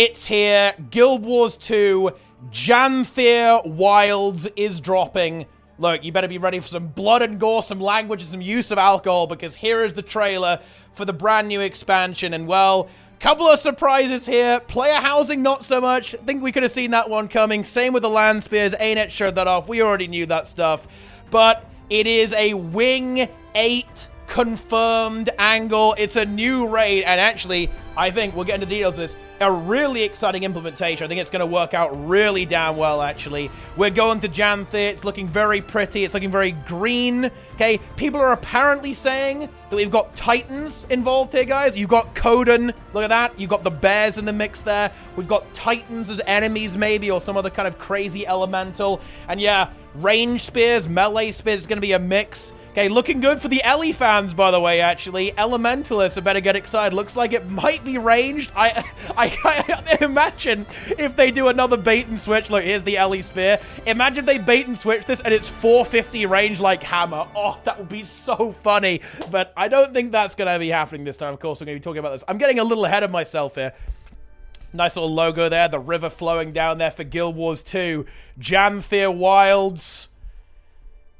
It's here. Guild Wars 2. Janthir Wilds is dropping. Look, you better be ready for some blood and gore, some language, and some use of alcohol, because here is the trailer for the brand new expansion. And, well, couple of surprises here. Player housing, not so much. I think we could have seen that one coming. Same with the land spears. ArenaNet showed that off. We already knew that stuff. But it is a Wing 8 confirmed angle. It's a new raid. And actually, I think we'll get into details of this. A really exciting implementation. I think it's going to work out really damn well, actually. We're going to Janthir. It's looking very pretty. It's looking very green. Okay, people are apparently saying that we've got Titans involved here, guys. You've got Coden. Look at that. You've got the bears in the mix there. We've got Titans as enemies, maybe, or some other kind of crazy elemental. And yeah, range spears, melee spears is going to be a mix. Okay, looking good for the Ellie fans, by the way, actually. Elementalists are better get excited. Looks like it might be ranged. I imagine if they do another bait and switch. Look, here's the Ellie spear. Imagine if they bait and switch this and it's 450 range like hammer. Oh, that would be so funny. But I don't think that's going to be happening this time. Of course, we're going to be talking about this. I'm getting a little ahead of myself here. Nice little logo there. The river flowing down there for Guild Wars 2. Janthir Wilds.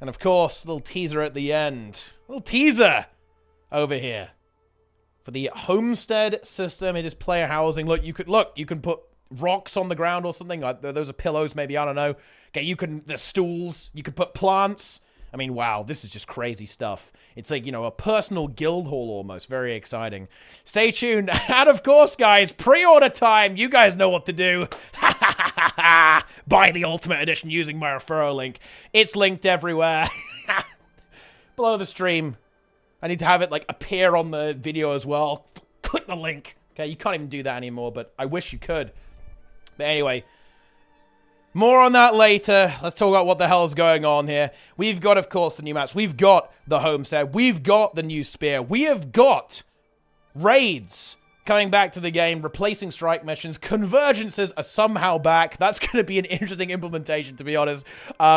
And of course, a little teaser at the end. A little teaser over here. For the homestead system, it is player housing. Look, you can put rocks on the ground or something. Those are pillows, maybe, I don't know. Okay, there's stools. You could put plants. I mean, wow, this is just crazy stuff. It's like, you know, a personal guild hall almost. Very exciting. Stay tuned. And of course, guys, pre-order time. You guys know what to do. Buy the Ultimate Edition using my referral link. It's linked everywhere. Below the stream. I need to have it, like, appear on the video as well. Click the link. Okay, you can't even do that anymore, but I wish you could. But anyway, more on that later. Let's talk about what the hell is going on here. We've got, of course, the new maps. We've got the homestead. We've got the new spear. We have got raids coming back to the game, replacing strike missions. Convergences are somehow back. That's going to be an interesting implementation, to be honest,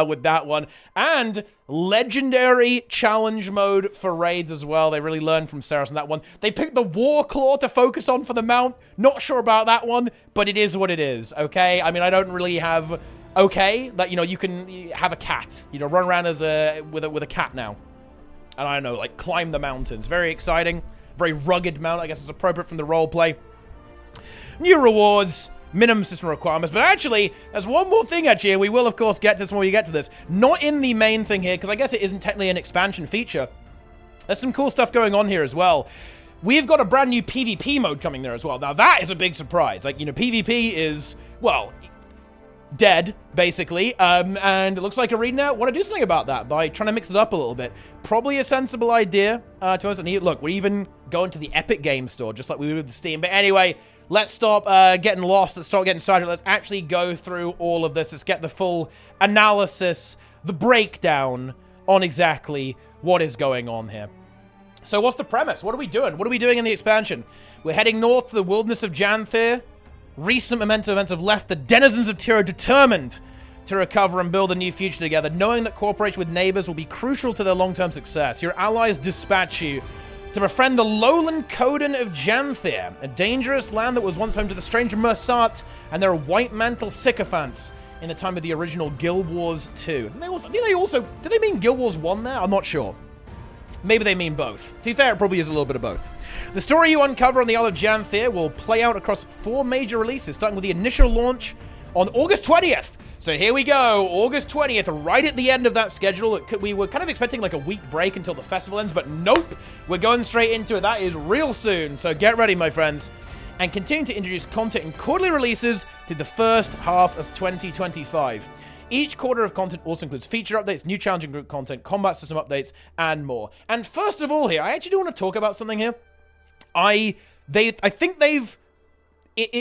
with that one. And legendary challenge mode for raids as well. They really learned from Saris on that one. They picked the Warclaw to focus on for the mount. Not sure about that one, but it is what it is, okay? I mean, I don't really have... Okay, that, you know, you can have a cat. You know, run around as with a cat now. And I don't know, like, climb the mountains. Very exciting. Very rugged mount, I guess it's appropriate from the roleplay. New rewards, minimum system requirements. But actually, there's one more thing, actually, and we will, of course, get to this when we get to this. Not in the main thing here, because I guess it isn't technically an expansion feature. There's some cool stuff going on here as well. We've got a brand new PvP mode coming there as well. Now, that is a big surprise. Like, you know, PvP is, well, dead, basically, and it looks like ArenaNet want to do something about that by trying to mix it up a little bit. Probably a sensible idea to us. And look, we're even going to the Epic Game Store, just like we would with the Steam. But anyway, let's stop getting lost. Let's start getting started. Let's actually go through all of this. Let's get the full analysis, the breakdown on exactly what is going on here. So what's the premise? What are we doing? What are we doing in the expansion? We're heading north to the wilderness of Janthir. Recent momentum events have left the denizens of Tiro determined to recover and build a new future together, knowing that cooperation with neighbors will be crucial to their long-term success. Your allies dispatch you to befriend the lowland Coden of Janthir, a dangerous land that was once home to the stranger Mersat and their white mantle sycophants in the time of the original Guild Wars 2. Did they mean Guild Wars 1 there? I'm not sure. Maybe they mean both. To be fair, it probably is a little bit of both. The story you uncover on the Isle of Janthir will play out across 4 major releases, starting with the initial launch on August 20th. So here we go, August 20th, right at the end of that schedule. We were kind of expecting like a week break until the festival ends, but nope, we're going straight into it. That is real soon, so get ready, my friends. And continue to introduce content in quarterly releases through the first half of 2025. Each quarter of content also includes feature updates, new challenging group content, combat system updates, and more. And first of all here, I actually do want to talk about something here. I think they've...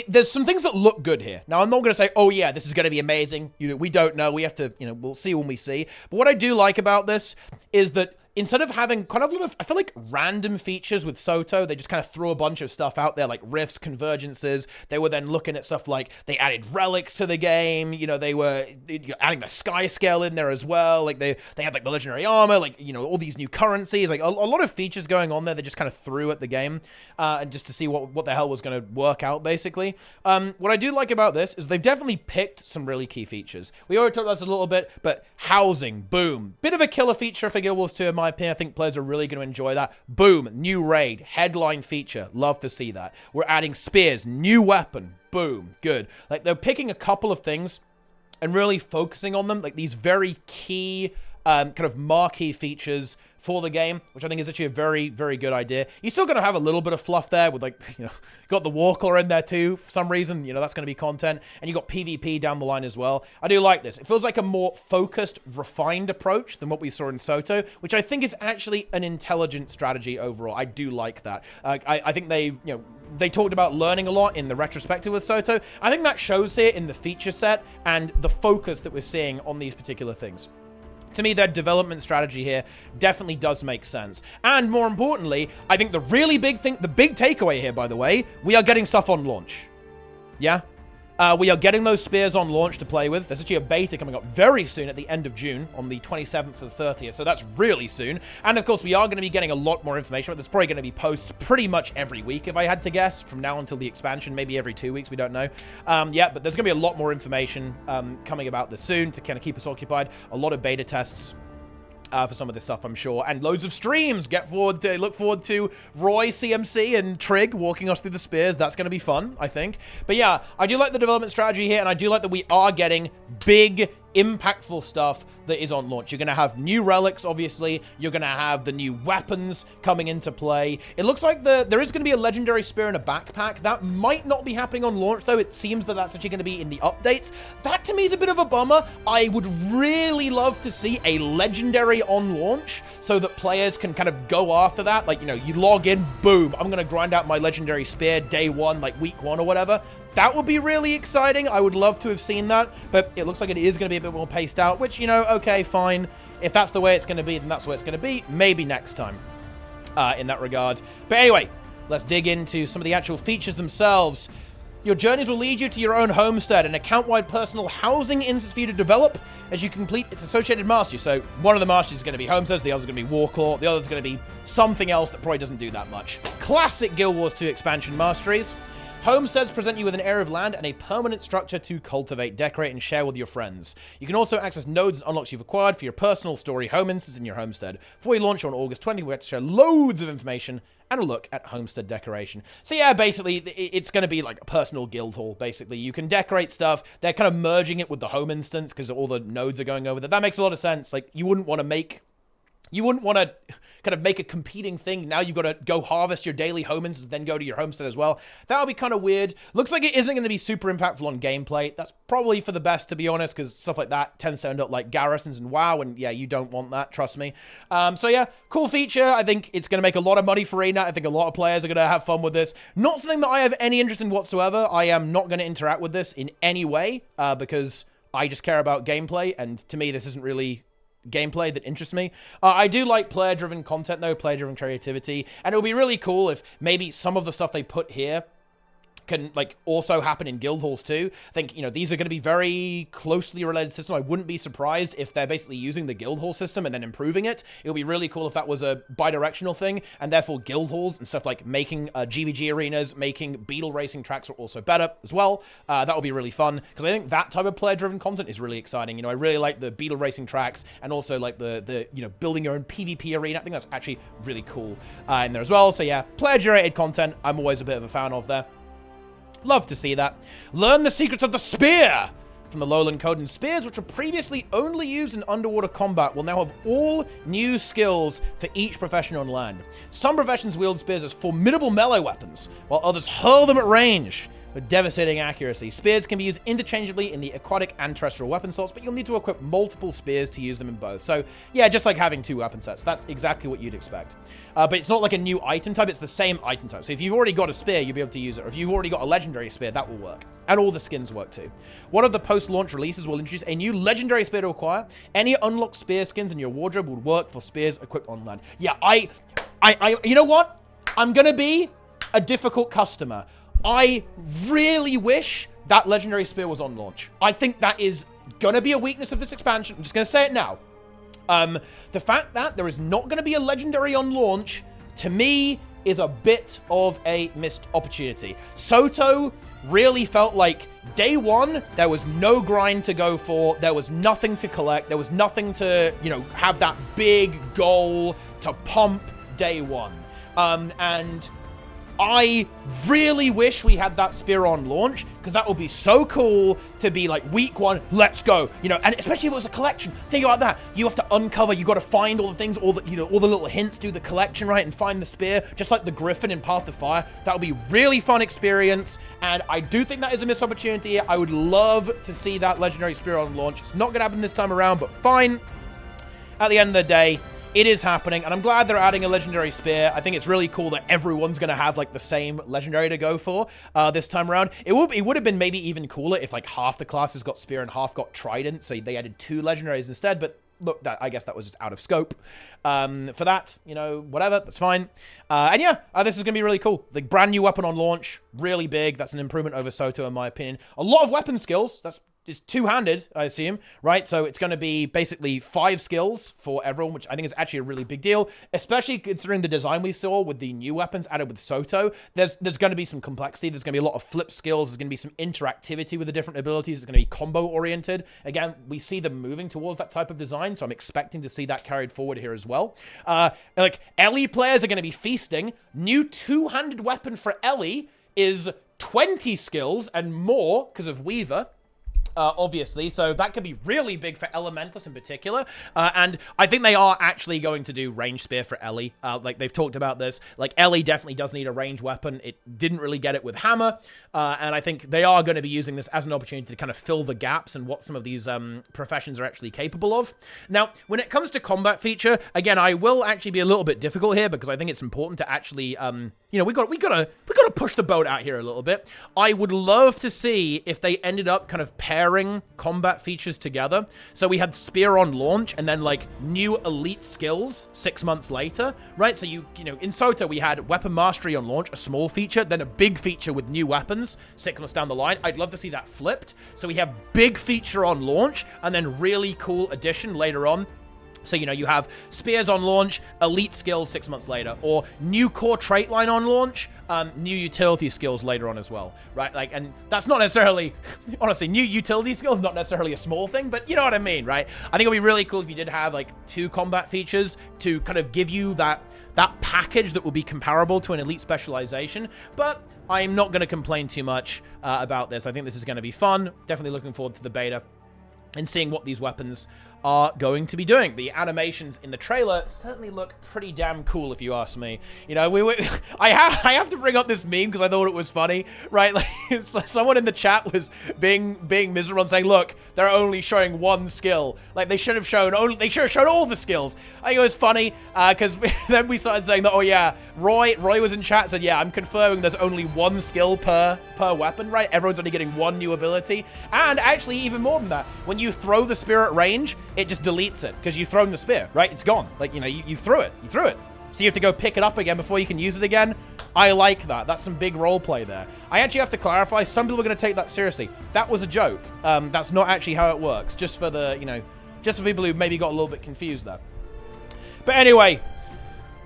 there's some things that look good here. Now, I'm not going to say, oh yeah, this is going to be amazing. We don't know. We have to, we'll see when we see. But what I do like about this is that instead of having kind of a lot of, I feel like, random features with Soto, they just kind of threw a bunch of stuff out there, like rifts, convergences. They were then looking at stuff like they added relics to the game. You know, they were adding the sky scale in there as well. Like they had like the legendary armor, like, you know, all these new currencies, like a lot of features going on there. They just kind of threw at the game, and just to see what the hell was going to work out, basically. What I do like about this is they've definitely picked some really key features. We already talked about this a little bit, but housing, boom, bit of a killer feature for Guild Wars 2, in my opinion. I think players are really going to enjoy that. Boom, new raid, headline feature, love to see that. We're adding spears, new weapon, boom, good. Like, they're picking a couple of things and really focusing on them, like these very key kind of marquee features for the game, which I think is actually a very, very good idea. You're still going to have a little bit of fluff there with, like, you know, got the Warclaw in there too for some reason. You know, that's going to be content. And you got PvP down the line as well. I do like this. It feels like a more focused, refined approach than what we saw in Soto, which I think is actually an intelligent strategy overall. I do like that. I think they talked about learning a lot in the retrospective with Soto. I think that shows here in the feature set and the focus that we're seeing on these particular things. To me, their development strategy here definitely does make sense. And more importantly, I think the really big thing, the big takeaway here, by the way, we are getting stuff on launch. Yeah? We are getting those spears on launch to play with. There's actually a beta coming up very soon at the end of June, on the 27th to the 30th, so that's really soon. And of course, we are going to be getting a lot more information, but there's probably going to be posts pretty much every week, if I had to guess, from now until the expansion, maybe every 2 weeks, we don't know. Yeah, but there's going to be a lot more information coming about this soon to kind of keep us occupied. A lot of beta tests for some of this stuff, I'm sure, and loads of streams. Look forward to Roy, CMC, and Trig walking us through the spears. That's going to be fun, I think. But yeah, I do like the development strategy here, and I do like that we are getting big, impactful stuff that is on launch. You're going to have new relics, obviously. You're going to have the new weapons coming into play. It looks like there is going to be a legendary spear in a backpack. That might not be happening on launch, though. It seems that that's actually going to be in the updates. That, to me, is a bit of a bummer. I would really love to see a legendary on launch so that players can kind of go after that. Like, you know, you log in, boom, I'm going to grind out my legendary spear day one, like week one or whatever. That would be really exciting. I would love to have seen that, but it looks like it is going to be a bit more paced out, which, you know, okay, fine. If that's the way it's going to be, then that's the way it's going to be. Maybe next time in that regard. But anyway, let's dig into some of the actual features themselves. Your journeys will lead you to your own homestead, an account-wide personal housing instance for you to develop as you complete its associated mastery. So one of the masteries is going to be homesteads, the other is going to be Warclaw, the other is going to be something else that probably doesn't do that much. Classic Guild Wars 2 expansion masteries. Homesteads present you with an area of land and a permanent structure to cultivate, decorate, and share with your friends. You can also access nodes and unlocks you've acquired for your personal story home instance in your homestead. Before we launch on August 20th, we have to share loads of information and a look at homestead decoration. So yeah, basically, it's going to be like a personal guild hall, basically. You can decorate stuff. They're kind of merging it with the home instance because all the nodes are going over there. That makes a lot of sense. Like, you wouldn't want to kind of make a competing thing. Now you've got to go harvest your daily home instance, then go to your homestead as well. That would be kind of weird. Looks like it isn't going to be super impactful on gameplay. That's probably for the best, to be honest, because stuff like that tends to end up like garrisons and WoW, and yeah, you don't want that, trust me. So yeah, cool feature. I think it's going to make a lot of money for ArenaNet. I think a lot of players are going to have fun with this. Not something that I have any interest in whatsoever. I am not going to interact with this in any way because I just care about gameplay, and to me, this isn't really gameplay that interests me. I do like player-driven content, though, player-driven creativity, and it would be really cool if maybe some of the stuff they put here can, like, also happen in guild halls too. I think, you know, these are going to be very closely related systems. I wouldn't be surprised if they're basically using the guild hall system and then improving it. It would be really cool if that was a bi-directional thing, and therefore guild halls and stuff like making GVG arenas, making beetle racing tracks are also better as well. That would be really fun, because I think that type of player-driven content is really exciting. You know, I really like the beetle racing tracks and also like the you know, building your own PvP arena. I think that's actually really cool in there as well. So yeah, player-generated content, I'm always a bit of a fan of there. Love to see that. Learn the secrets of the spear from the Lowland Code, and spears, which were previously only used in underwater combat, will now have all new skills for each profession on land. Some professions wield spears as formidable melee weapons, while others hurl them at range. with devastating accuracy. Spears can be used interchangeably in the aquatic and terrestrial weapon slots, but you'll need to equip multiple spears to use them in both. So, yeah, just like having 2 weapon sets. That's exactly what you'd expect. But it's not like a new item type. It's the same item type. So if you've already got a spear, you'll be able to use it. Or if you've already got a legendary spear, that will work. And all the skins work too. One of the post-launch releases will introduce a new legendary spear to acquire. Any unlocked spear skins in your wardrobe would work for spears equipped on land. Yeah, you know what? I'm going to be a difficult customer. I really wish that legendary spear was on launch. I think that is going to be a weakness of this expansion. I'm just going to say it now. The fact that there is not going to be a legendary on launch, to me, is a bit of a missed opportunity. Soto really felt like day one, there was no grind to go for. There was nothing to collect. There was nothing to, you know, have that big goal to pump day one. And I really wish we had that spear on launch, because that would be so cool to be like, week one, let's go, you know, and especially if it was a collection. Think about that. You have to uncover, you got to find all the things, all the, you know, all the little hints, do the collection, right, and find the spear, just like the Griffin in Path of Fire. That would be really fun experience, and I do think that is a missed opportunity. I would love to see that legendary spear on launch. It's not going to happen this time around, but fine. At the end of the day, it is happening, and I'm glad they're adding a legendary spear. I think it's really cool that everyone's going to have, like, the same legendary to go for this time around. It would have been maybe even cooler if, like, half the classes got spear and half got trident, so they added 2 legendaries instead, but look, I guess that was just out of scope. For that, you know, whatever, that's fine. And yeah, this is going to be really cool. The brand new weapon on launch, really big. That's an improvement over Soto, in my opinion. A lot of weapon skills. It's two-handed, I assume, right? So it's going to be basically 5 skills for everyone, which I think is actually a really big deal, especially considering the design we saw with the new weapons added with Soto. There's going to be some complexity. There's going to be a lot of flip skills. There's going to be some interactivity with the different abilities. It's going to be combo-oriented. Again, we see them moving towards that type of design, so I'm expecting to see that carried forward here as well. Like, Ellie players are going to be feasting. New two-handed weapon for Ellie is 20 skills and more because of Weaver. Obviously, so that could be really big for Elementus in particular, and I think they are actually going to do range spear for Ellie. Like, they've talked about this. Like, Ellie definitely does need a range weapon. It didn't really get it with Hammer, and I think they are going to be using this as an opportunity to kind of fill the gaps in what some of these professions are actually capable of. Now, when it comes to combat feature, again, I will actually be a little bit difficult here, because I think it's important to actually, you know, we gotta push the boat out here a little bit. I would love to see if they ended up kind of pairing combat features together. So we had spear on launch, and then like new elite skills 6 months later, right? So you know, in Soto we had weapon mastery on launch, a small feature, then a big feature with new weapons 6 months down the line. I'd love to see that flipped. So we have big feature on launch, and then really cool addition later on. So, you know, you have spears on launch, elite skills 6 months later, or new core trait line on launch, new utility skills later on as well, right? Like, and that's not necessarily, honestly, new utility skills, not necessarily a small thing, but you know what I mean, right? I think it'd be really cool if you did have like 2 combat features to kind of give you that package that will be comparable to an elite specialization, but I'm not going to complain too much about this. I think this is going to be fun. Definitely looking forward to the beta and seeing what these weapons are going to be doing. The animations in the trailer certainly look pretty damn cool, if you ask me. You know, I have to bring up this meme because I thought it was funny, right? Like, someone in the chat was being miserable and saying, "Look, they're only showing 1 skill. Like, they should have shown all the skills." I think it was funny because then we started saying that, oh yeah, Roy was in chat, said, yeah, I'm confirming there's only 1 skill per weapon, right? Everyone's only getting 1 new ability, and actually even more than that, when you throw the spear at range, it just deletes it because you've thrown the spear, right? It's gone. Like, you know, you threw it. So you have to go pick it up again before you can use it again. I like that. That's some big role play there. I actually have to clarify, some people are going to take that seriously. That was a joke. That's not actually how it works. Just for the, you know, just for people who maybe got a little bit confused there. But anyway,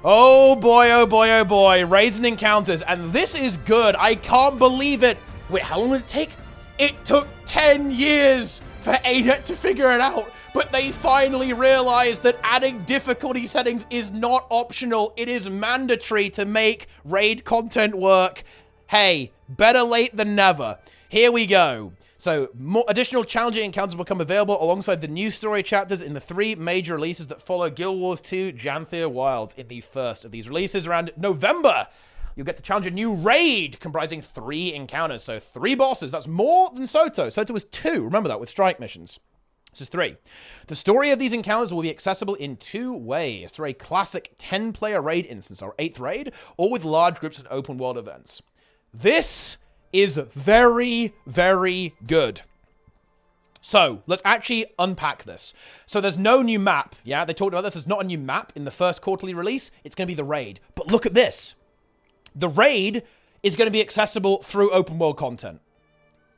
oh boy, oh boy, oh boy. Raids and encounters, and this is good. I can't believe it. Wait, how long did it take? It took 10 years for ArenaNet to figure it out. But they finally realized that adding difficulty settings is not optional. It is mandatory to make raid content work. Hey, better late than never. Here we go. So, more additional challenging encounters will become available alongside the new story chapters in the 3 major releases that follow Guild Wars 2 Janthir Wilds in the first of these releases around November. you'll get to challenge a new raid comprising 3 encounters. So 3 bosses. That's more than Soto. Soto was 2. Remember that with strike missions. This is 3. The story of these encounters will be accessible in 2 ways. Through a classic 10-player raid instance, or 8th raid, or with large groups and open world events. This is very, very good. So, let's actually unpack this. So, there's no new map, yeah? They talked about this. There's not a new map in the first quarterly release. It's going to be the raid. But look at this. The raid is going to be accessible through open world content.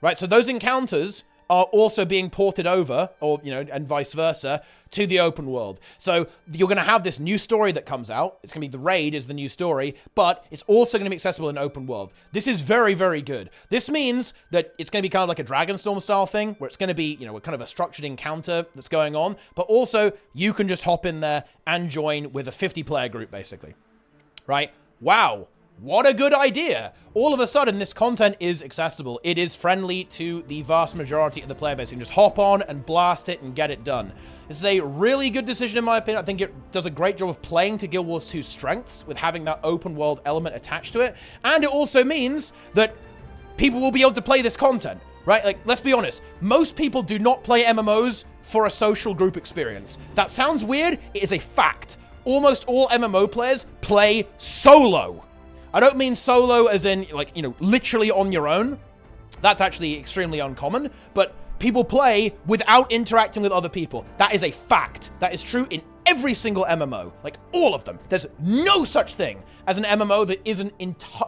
Right? So, those encounters are also being ported over, or, you know, and vice versa, to the open world. So you're going to have this new story that comes out. It's going to be the raid is the new story, but it's also going to be accessible in open world. This is very, very good. This means that it's going to be kind of like a Dragonstorm style thing, where it's going to be, you know, kind of a structured encounter that's going on, but also you can just hop in there and join with a 50-player group, basically. Right? Wow. What a good idea. All of a sudden, this content is accessible. It is friendly to the vast majority of the player base. You can just hop on and blast it and get it done. This is a really good decision, in my opinion. I think it does a great job of playing to Guild Wars 2's strengths with having that open world element attached to it. And it also means that people will be able to play this content, right? Like, let's be honest. Most people do not play MMOs for a social group experience. That sounds weird. It is a fact. Almost all MMO players play solo. I don't mean solo as in, like, you know, literally on your own. That's actually extremely uncommon. But people play without interacting with other people. That is a fact. That is true in every single MMO. Like, all of them. There's no such thing as an MMO that isn't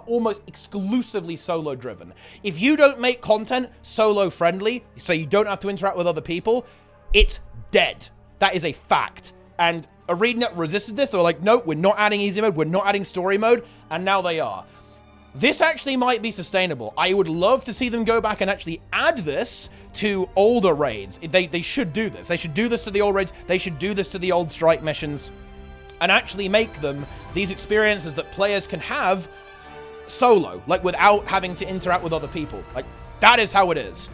almost exclusively solo-driven. If you don't make content solo-friendly, so you don't have to interact with other people, it's dead. That is a fact. And ArenaNet resisted this. They were like, nope, we're not adding easy mode. We're not adding story mode. And now they are. This actually might be sustainable. I would love to see them go back and actually add this to older raids. They should do this. They should do this to the old raids. They should do this to the old strike missions. And actually make them these experiences that players can have solo. Like, without having to interact with other people. Like, that is how it is.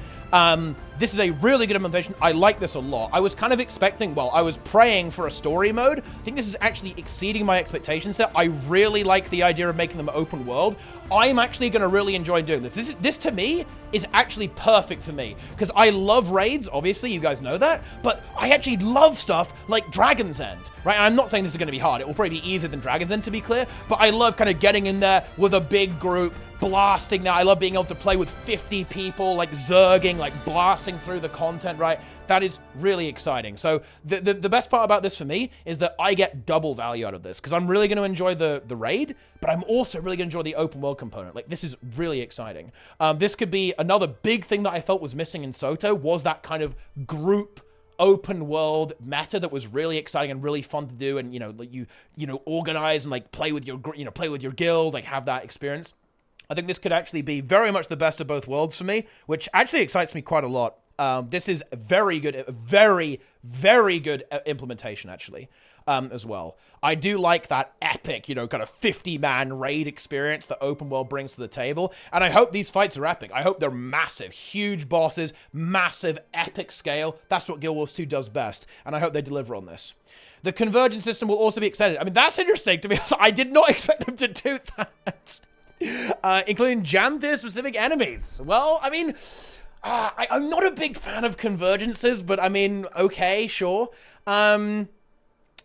This is a really good implementation. I like this a lot. I was kind of expecting, well, I was praying for a story mode. I think this is actually exceeding my expectations there. I really like the idea of making them open world. I'm actually going to really enjoy doing this. This to me is actually perfect for me because I love raids. Obviously, you guys know that, but I actually love stuff like Dragon's End, right? And I'm not saying this is going to be hard. It will probably be easier than Dragon's End, to be clear, but I love kind of getting in there with a big group, blasting that. I love being able to play with 50 people, like zerging, like blasting through the content, right? That is really exciting. So the best part about this for me is that I get double value out of this because I'm really going to enjoy the raid, but I'm also really going to enjoy the open world component. Like, this is really exciting. This could be another big thing that I felt was missing in Soto was that kind of group open world meta that was really exciting and really fun to do. And, you know, like you organize and like play with your guild, like have that experience. I think this could actually be very much the best of both worlds for me, which actually excites me quite a lot. This is very good, very, very good implementation, actually, as well. I do like that epic, you know, kind of 50-man raid experience that open world brings to the table, and I hope these fights are epic. I hope they're massive, huge bosses, massive, epic scale. That's what Guild Wars 2 does best, and I hope they deliver on this. The convergence system will also be extended. I mean, that's interesting to me. I did not expect them to do that. Including Janthir-specific enemies. Well, I mean, I'm not a big fan of convergences, but I mean, okay, sure.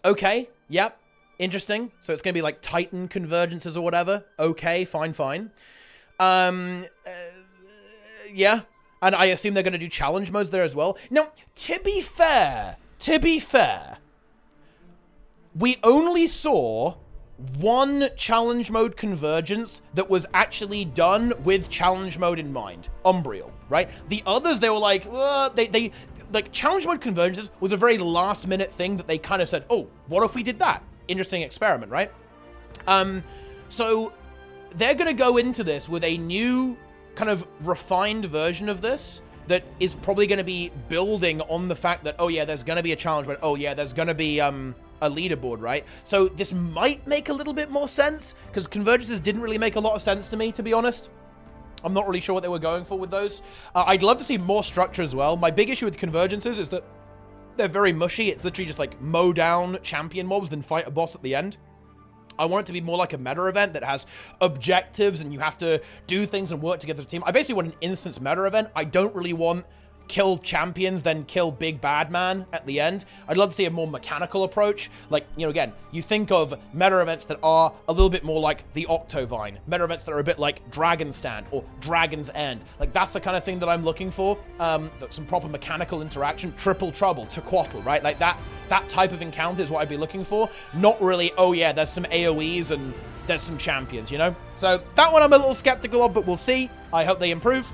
Okay, yep, interesting. So it's going to be like Titan convergences or whatever. Okay, fine. Yeah, and I assume they're going to do challenge modes there as well. Now, to be fair, we only saw one challenge mode convergence that was actually done with challenge mode in mind. Umbriel, right? The others, they were like, like challenge mode convergences was a very last minute thing that they kind of said, oh, what if we did that? Interesting experiment, right? So they're going to go into this with a new kind of refined version of this that is probably going to be building on the fact that, oh yeah, there's going to be a challenge mode. Oh yeah, there's going to be, a leaderboard, right? So this might make a little bit more sense because convergences didn't really make a lot of sense to me, to be honest. I'm not really sure what they were going for with those. I'd love to see more structure as well. My big issue with convergences is that they're very mushy. It's literally just like mow down champion mobs, then fight a boss at the end. I want it to be more like a meta event that has objectives and you have to do things and work together as a team. I basically want an instance meta event. I don't really want kill champions, then kill big bad man at the end. I'd love to see a more mechanical approach. Like, you know, again, you think of meta events that are a little bit more like the Octovine. Meta events that are a bit like Dragon Stand or Dragon's End. Like, that's the kind of thing that I'm looking for. Some proper mechanical interaction. Triple Trouble, Tequatl, right? Like, that type of encounter is what I'd be looking for. Not really, oh yeah, there's some AoEs and there's some champions, you know? So, that one I'm a little skeptical of, but we'll see. I hope they improve.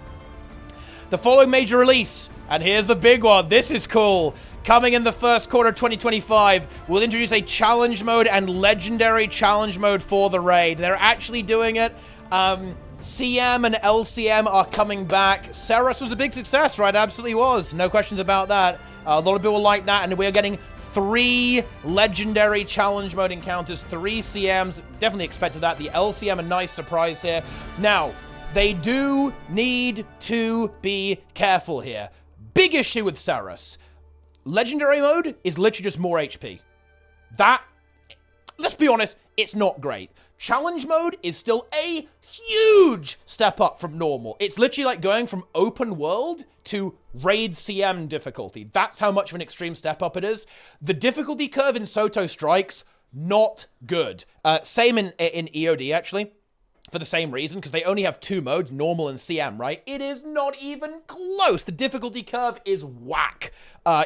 The following major release, and here's the big one. This is cool. Coming in the first quarter of 2025, we'll introduce a challenge mode and legendary challenge mode for the raid. They're actually doing it. CM and LCM are coming back. Ceres was a big success, right? Absolutely was. No questions about that. A lot of people like that, and we're getting 3 legendary challenge mode encounters, 3 CMs. Definitely expected that. The LCM, a nice surprise here. Now, they do need to be careful here. Big issue with Ceres. Legendary mode is literally just more HP. That, let's be honest, it's not great. Challenge mode is still a huge step up from normal. It's literally like going from open world to raid CM difficulty. That's how much of an extreme step up it is. The difficulty curve in Soto Strikes, not good. Same in EOD, actually. For the same reason, because they only have 2 modes, normal and CM, right? It is not even close. The difficulty curve is whack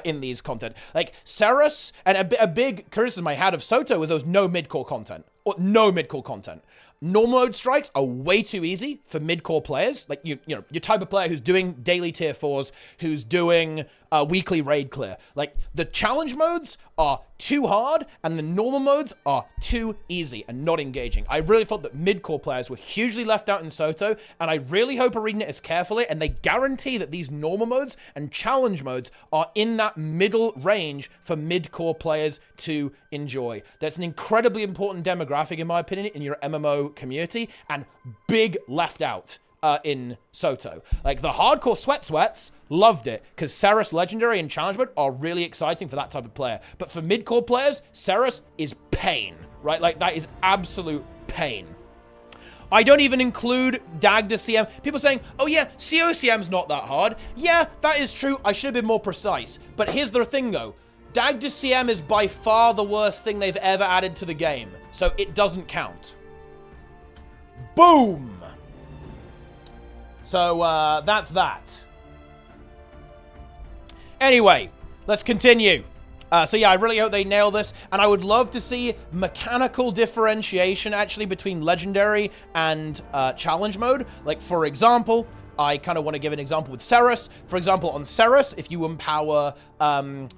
in these content. Like, Ceres, and a big criticism I had of Soto was there was no mid-core content. Or no mid-core content. Normal mode strikes are way too easy for mid-core players. Like, you know, your type of player who's doing daily tier 4s, who's doing weekly raid clear. Like, the challenge modes are too hard, and the normal modes are too easy and not engaging. I really felt that mid-core players were hugely left out in Soto, and I really hope ArenaNet is careful here, and they guarantee that these normal modes and challenge modes are in that middle range for mid-core players to enjoy. That's an incredibly important demographic, in my opinion, in your MMO community, and big left out in Soto. Like, the hardcore sweats loved it, because Ceres Legendary and Challenge Mode are really exciting for that type of player. But for mid-core players, Ceres is pain, right? Like, that is absolute pain. I don't even include Dagda CM. People saying, oh yeah, COCM's not that hard. Yeah, that is true. I should have been more precise. But here's the thing, though. Dagda CM is by far the worst thing they've ever added to the game, so it doesn't count. Boom! So, that's that. Anyway, let's continue. So yeah, I really hope they nail this, and I would love to see mechanical differentiation, actually, between Legendary and Challenge Mode. Like, for example, I kind of want to give an example with Ceres. For example, on Ceres, if you empower the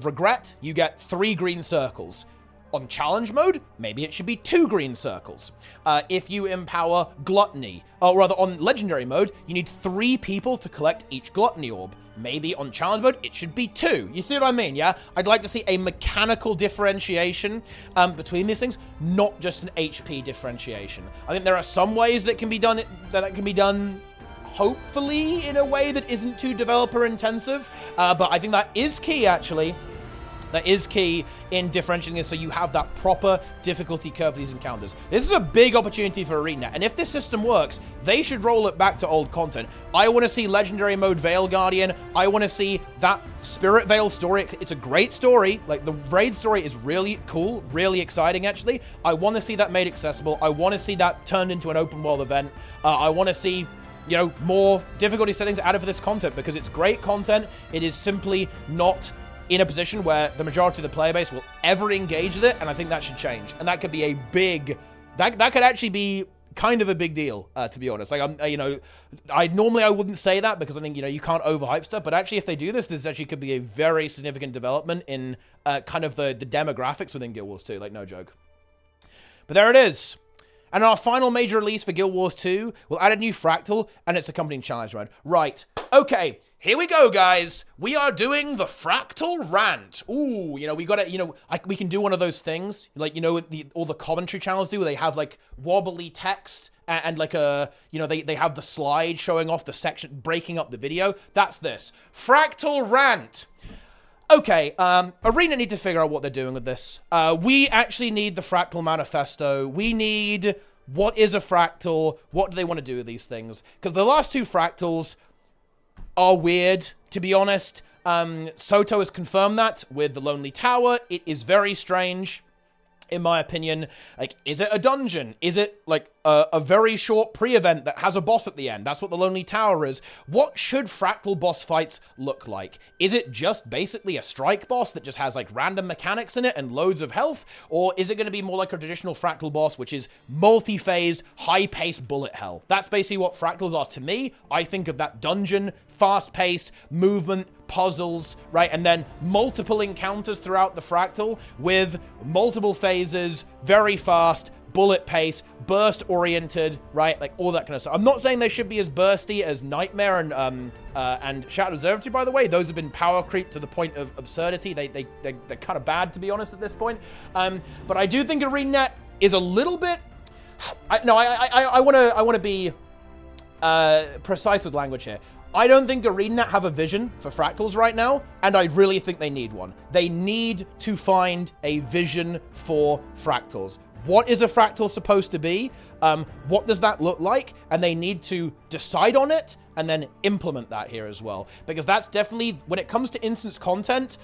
Regret, you get 3 green circles. On Challenge Mode, maybe it should be 2 green circles. If you empower Gluttony, or rather on Legendary Mode, you need 3 people to collect each Gluttony Orb. Maybe on Challenge Mode, it should be 2. You see what I mean, yeah? I'd like to see a mechanical differentiation between these things, not just an HP differentiation. I think there are some ways that can be done, hopefully in a way that isn't too developer intensive, but I think that is key, actually. That is key in differentiating this, so you have that proper difficulty curve for these encounters. This is a big opportunity for ArenaNet, and if this system works, they should roll it back to old content. I want to see Legendary Mode Veil Guardian. I want to see that Spirit Veil story. It's a great story. Like, the raid story is really cool, really exciting, actually. I want to see that made accessible. I want to see that turned into an open world event. I want to see, you know, more difficulty settings added for this content, because it's great content. It is simply not in a position where the majority of the player base will ever engage with it, and I think that should change. And that could be a big... That could actually be kind of a big deal, to be honest. Like, you know, normally I wouldn't say that, because I think, you know, you can't overhype stuff, but actually if they do this actually could be a very significant development in kind of the demographics within Guild Wars 2, like, no joke. But there it is. And our final major release for Guild Wars 2, we'll add a new Fractal, and its accompanying challenge mode. Right. Okay. Here we go, guys. We are doing the Fractal Rant. Ooh, you know, we gotta, you know, we can do one of those things, like, you know, what all the commentary channels do, where they have, like, wobbly text, and like a, you know, they have the slide showing off the section, breaking up the video. That's this. Fractal Rant. Okay, Arena need to figure out what they're doing with this. We actually need the Fractal Manifesto. We need what is a fractal, what do they want to do with these things? Because the last two fractals are weird, to be honest. Soto has confirmed that with the Lonely Tower. It is very strange, in my opinion. Like, is it a dungeon? Is it, like, a very short pre-event that has a boss at the end? That's what the Lonely Tower is. What should fractal boss fights look like? Is it just basically a strike boss that just has, like, random mechanics in it and loads of health? Or is it going to be more like a traditional fractal boss, which is multi-phased, high-paced bullet hell? That's basically what fractals are to me. I think of that dungeon, fast-paced, movement, puzzles, right? And then multiple encounters throughout the fractal with multiple phases, very fast, bullet pace, burst oriented, right? Like all that kind of stuff. I'm not saying they should be as bursty as Nightmare and Shadow Observatory, by the way. Those have been power creep to the point of absurdity. They're kind of bad, to be honest, at this point. But I do think ArenaNet is a little bit. I want to be precise with language here. I don't think ArenaNet have a vision for fractals right now, and I really think they need one. They need to find a vision for fractals. What is a fractal supposed to be? What does that look like? And they need to decide on it and then implement that here as well. Because that's definitely, when it comes to instance content,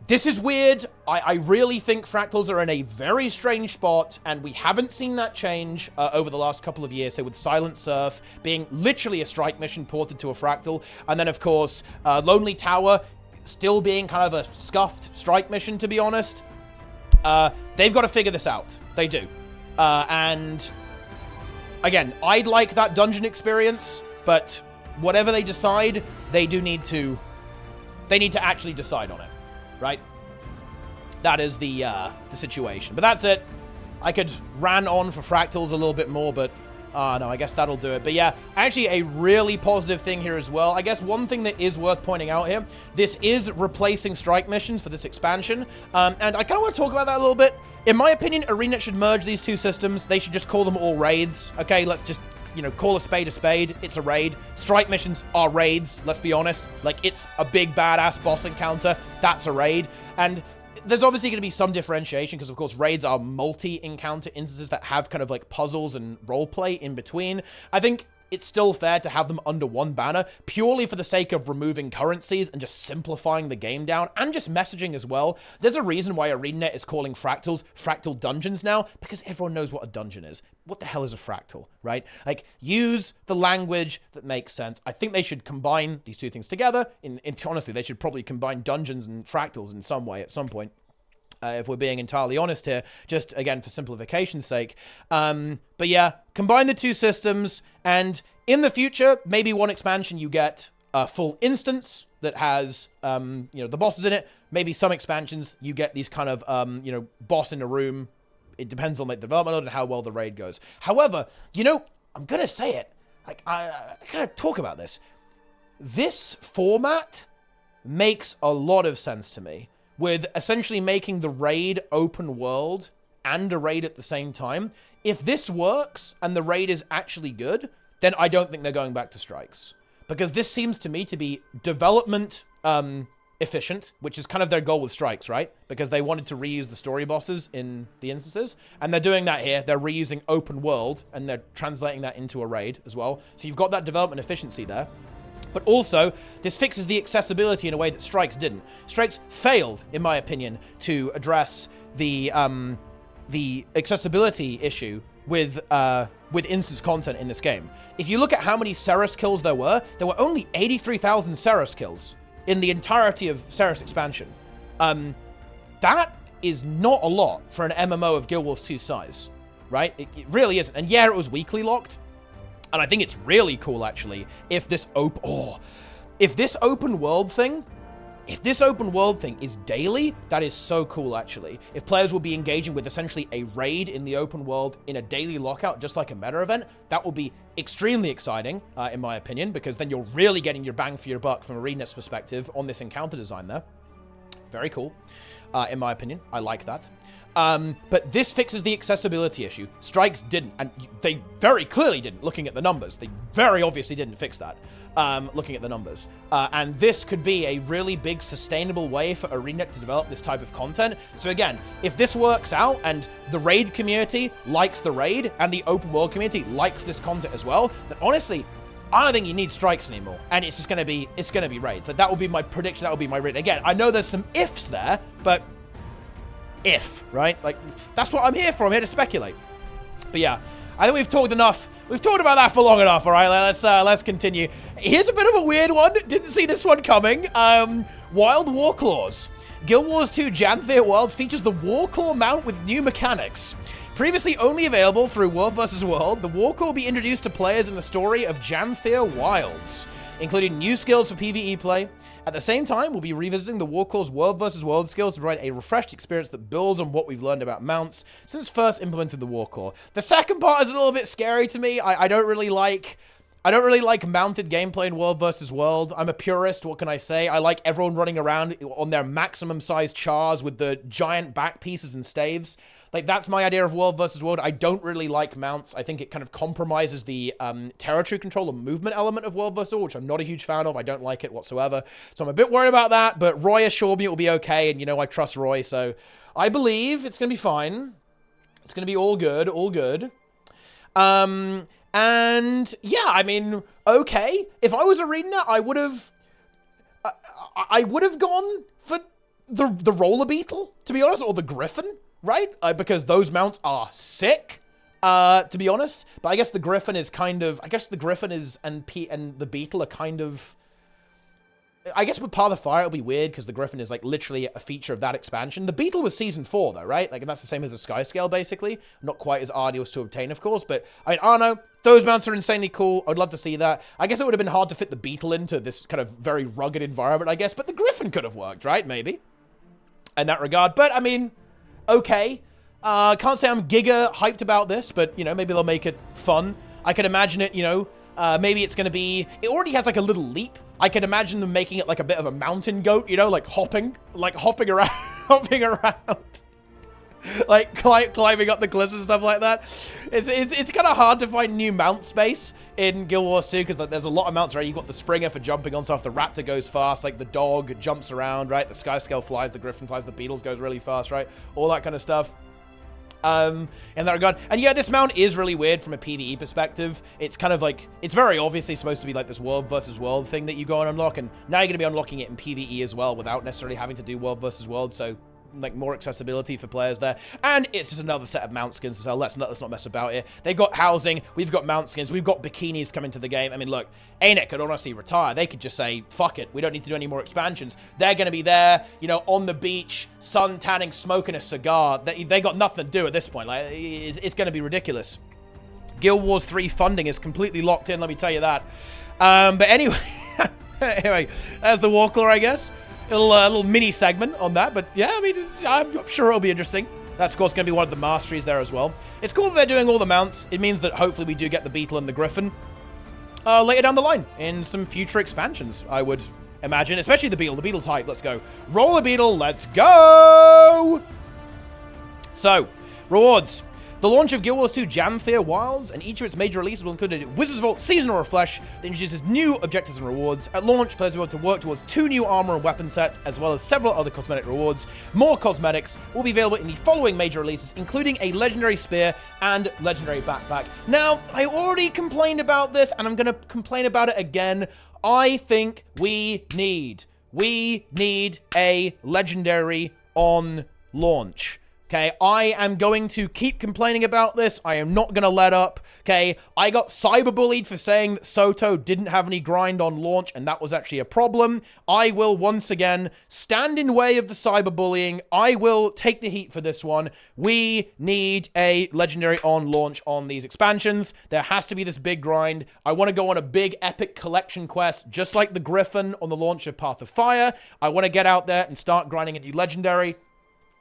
this is weird. I really think fractals are in a very strange spot, and we haven't seen that change over the last couple of years. So with Silent Surf being literally a strike mission ported to a fractal, and then of course Lonely Tower still being kind of a scuffed strike mission, to be honest. They've got to figure this out. They do. And again, I'd like that dungeon experience, but whatever they decide, they need to actually decide on it. Right? That is the situation. But that's it. I could rant on for fractals a little bit more, but no, I guess that'll do it. But yeah, actually a really positive thing here as well. I guess one thing that is worth pointing out here, this is replacing strike missions for this expansion. And I kind of want to talk about that a little bit. In my opinion, ArenaNet should merge these two systems. They should just call them all raids. Okay, let's just, you know, call a spade a spade. It's a raid. Strike missions are raids, let's be honest. Like, it's a big badass boss encounter. That's a raid. And there's obviously going to be some differentiation because, of course, raids are multi-encounter instances that have kind of like puzzles and roleplay in between. I think it's still fair to have them under one banner purely for the sake of removing currencies and just simplifying the game down and just messaging as well. There's a reason why ArenaNet is calling fractals fractal dungeons now, because everyone knows what a dungeon is. What the hell is a fractal, right? Like, use the language that makes sense. I think they should combine these two things together. Honestly, they should probably combine dungeons and fractals in some way at some point. If we're being entirely honest here, just again for simplification's sake. But yeah, combine the two systems, and in the future, maybe one expansion you get a full instance that has, you know, the bosses in it. Maybe some expansions you get these kind of, you know, boss in a room. It depends on the development and how well the raid goes. However, you know, I'm gonna say it. Like, I gotta talk about this. This format makes a lot of sense to me, with essentially making the raid open world and a raid at the same time. If this works and the raid is actually good, then I don't think they're going back to strikes. Because this seems to me to be development efficient, which is kind of their goal with strikes, right? Because they wanted to reuse the story bosses in the instances, and they're doing that here. They're reusing open world, and they're translating that into a raid as well. So you've got that development efficiency there. But also, this fixes the accessibility in a way that Strikes didn't. Strikes failed, in my opinion, to address the accessibility issue with instance content in this game. If you look at how many Ceres kills there were only 83,000 Ceres kills in the entirety of Ceres expansion. That is not a lot for an MMO of Guild Wars 2 size, right? It really isn't. And yeah, it was weekly locked. And I think it's really cool, actually, if this open world thing is daily, that is so cool, actually. If players will be engaging with essentially a raid in the open world in a daily lockout, just like a meta event, that will be extremely exciting, in my opinion, because then you're really getting your bang for your buck from ArenaNet's perspective on this encounter design there. Very cool, in my opinion. I like that. But this fixes the accessibility issue. Strikes didn't, and they very clearly didn't, looking at the numbers. They very obviously didn't fix that, looking at the numbers. And this could be a really big, sustainable way for ArenaNet to develop this type of content. So again, if this works out, and the raid community likes the raid, and the open world community likes this content as well, then honestly, I don't think you need strikes anymore, and it's just gonna be raids. So that will be my prediction. That will be my raid. Again, I know there's some ifs there, but if, right? Like, that's what I'm here for. I'm here to speculate. But yeah, I think we've talked enough. We've talked about that for long enough. All right, let's continue. Here's a bit of a weird one. Didn't see this one coming. Wild Warclaws. Guild Wars 2 Janthir Worlds features the Warclaw mount with new mechanics. Previously only available through World vs. World, the Warclaw will be introduced to players in the story of Janthir Wilds, including new skills for PvE play. At the same time, we'll be revisiting the Warclaw's World vs. World skills to provide a refreshed experience that builds on what we've learned about mounts since first implemented the Warclaw. The second part is a little bit scary to me. I don't really like mounted gameplay in World vs. World. I'm a purist, what can I say? I like everyone running around on their maximum size chars with the giant back pieces and staves. Like, that's my idea of World vs. World. I don't really like mounts. I think it kind of compromises the territory control and movement element of World vs. World, which I'm not a huge fan of. I don't like it whatsoever. So I'm a bit worried about that, but Roy assured me it will be okay, and, you know, I trust Roy, so I believe it's going to be fine. It's going to be all good, all good. And, yeah, I mean, okay. If I was ArenaNet, I would have gone for the Roller Beetle, to be honest, or the Griffin. Right? Because those mounts are sick, to be honest. But I guess the Griffin is kind of... I guess the Griffin is... And the Beetle are kind of... I guess with Path of Fire, it'll be weird, because the Griffin is, like, literally a feature of that expansion. The Beetle was Season 4, though, right? Like, and that's the same as the Sky Scale, basically. Not quite as arduous to obtain, of course. But, I mean, I don't know. Those mounts are insanely cool. I'd love to see that. I guess it would have been hard to fit the Beetle into this kind of very rugged environment, I guess. But the Griffin could have worked, right? Maybe. In that regard. But, I mean... Okay. Can't say I'm giga hyped about this, but, you know, maybe they'll make it fun. I could imagine it, you know, maybe it's going to be... It already has, like, a little leap. I could imagine them making it, like, a bit of a mountain goat, you know, like, hopping around, hopping around. Like, climbing up the cliffs and stuff like that. It's kind of hard to find new mount space in Guild Wars 2, because there's a lot of mounts, right? You've got the Springer for jumping on stuff, the Raptor goes fast, like the dog jumps around, right? The Sky Scale flies, the Griffin flies, the Beetles goes really fast, right? All that kind of stuff. In that regard. And yeah, this mount is really weird from a PvE perspective. It's kind of like, it's very obviously supposed to be like this World versus World thing that you go and unlock, and now you're going to be unlocking it in PvE as well without necessarily having to do World versus World, so... like, more accessibility for players there. And it's just another set of mount skins to sell. Let's not mess about it. They've got housing. We've got mount skins. We've got bikinis coming to the game. I mean, look, ArenaNet could honestly retire. They could just say, fuck it. We don't need to do any more expansions. They're going to be there, you know, on the beach, sun tanning, smoking a cigar. They got nothing to do at this point. Like, it's going to be ridiculous. Guild Wars 3 funding is completely locked in, let me tell you that. But anyway, anyway, there's the Warclaw, I guess. Little mini segment on that, but yeah, I mean, I'm sure it'll be interesting. That's, of course, going to be one of the masteries there as well. It's cool that they're doing all the mounts. It means that hopefully we do get the Beetle and the Griffin later down the line in some future expansions, I would imagine. Especially the Beetle. The Beetle's hype. Let's go. Roller Beetle, let's go! So, rewards. The launch of Guild Wars 2 Janthir Wilds and each of its major releases will include a Wizard's Vault Seasonal Refresh that introduces new objectives and rewards. At launch, players will be able to work towards 2 new armor and weapon sets, as well as several other cosmetic rewards. More cosmetics will be available in the following major releases, including a Legendary Spear and Legendary Backpack. Now, I already complained about this, and I'm going to complain about it again. I think we need a Legendary on launch. Okay, I am going to keep complaining about this. I am not going to let up. Okay, I got cyberbullied for saying that Soto didn't have any grind on launch, and that was actually a problem. I will once again stand in way of the cyberbullying. I will take the heat for this one. We need a legendary on launch on these expansions. There has to be this big grind. I want to go on a big epic collection quest, just like the Griffin on the launch of Path of Fire. I want to get out there and start grinding a new legendary.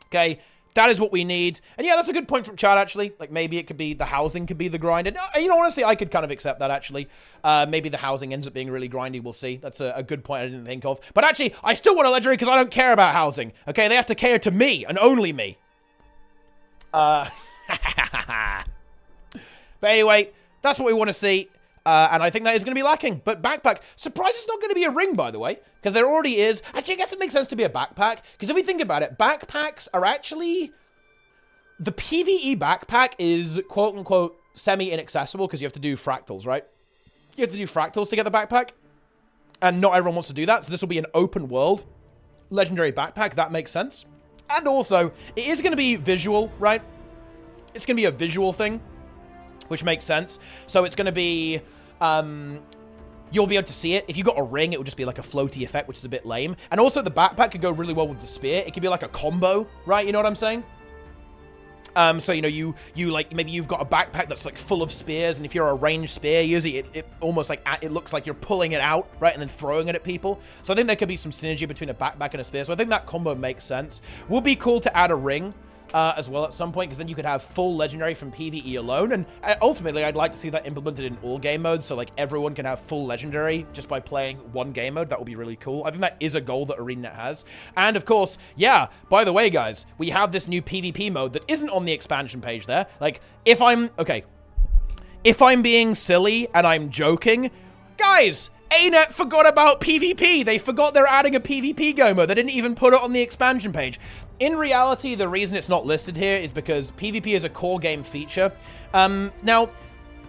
Okay. That is what we need. And yeah, that's a good point from chat, actually. Like, maybe it could be, the housing could be the grind. And, you know, honestly, I could kind of accept that, actually. Maybe the housing ends up being really grindy. We'll see. That's a good point I didn't think of. But actually, I still want a legendary because I don't care about housing. Okay, they have to cater to me and only me. But anyway, that's what we want to see. And I think that is going to be lacking. But backpack, surprised it's not going to be a ring, by the way, because there already is. Actually, I guess it makes sense to be a backpack, because if we think about it, backpacks are actually... The PvE backpack is, quote-unquote, semi-inaccessible, because you have to do fractals, right? You have to do fractals to get the backpack, and not everyone wants to do that, so this will be an open world legendary backpack. That makes sense. And also, it is going to be visual, right? It's going to be a visual thing, which makes sense. So it's going to be, you'll be able to see it. If you got a ring, it would just be like a floaty effect, which is a bit lame. And also, the backpack could go really well with the spear. It could be like a combo, right? You know what I'm saying? So, you know, you like, maybe you've got a backpack that's like full of spears, and if you're a ranged spear, usually it almost like, it looks like you're pulling it out, right, and then throwing it at people. So I think there could be some synergy between a backpack and a spear, so I think that combo makes sense. Would be cool to add a ring as well at some point, because then you could have full legendary from PvE alone, and ultimately I'd like to see that implemented in all game modes, so like everyone can have full legendary just by playing one game mode. That would be really cool. I think that is a goal that ArenaNet has. And of course, yeah, by the way guys, we have this new PvP mode that isn't on the expansion page there. Like, if I'm being silly and I'm joking, guys, ArenaNet forgot about PvP. They forgot they're adding a PvP game mode. They didn't even put it on the expansion page. In reality, the reason it's not listed here is because PvP is a core game feature. Now,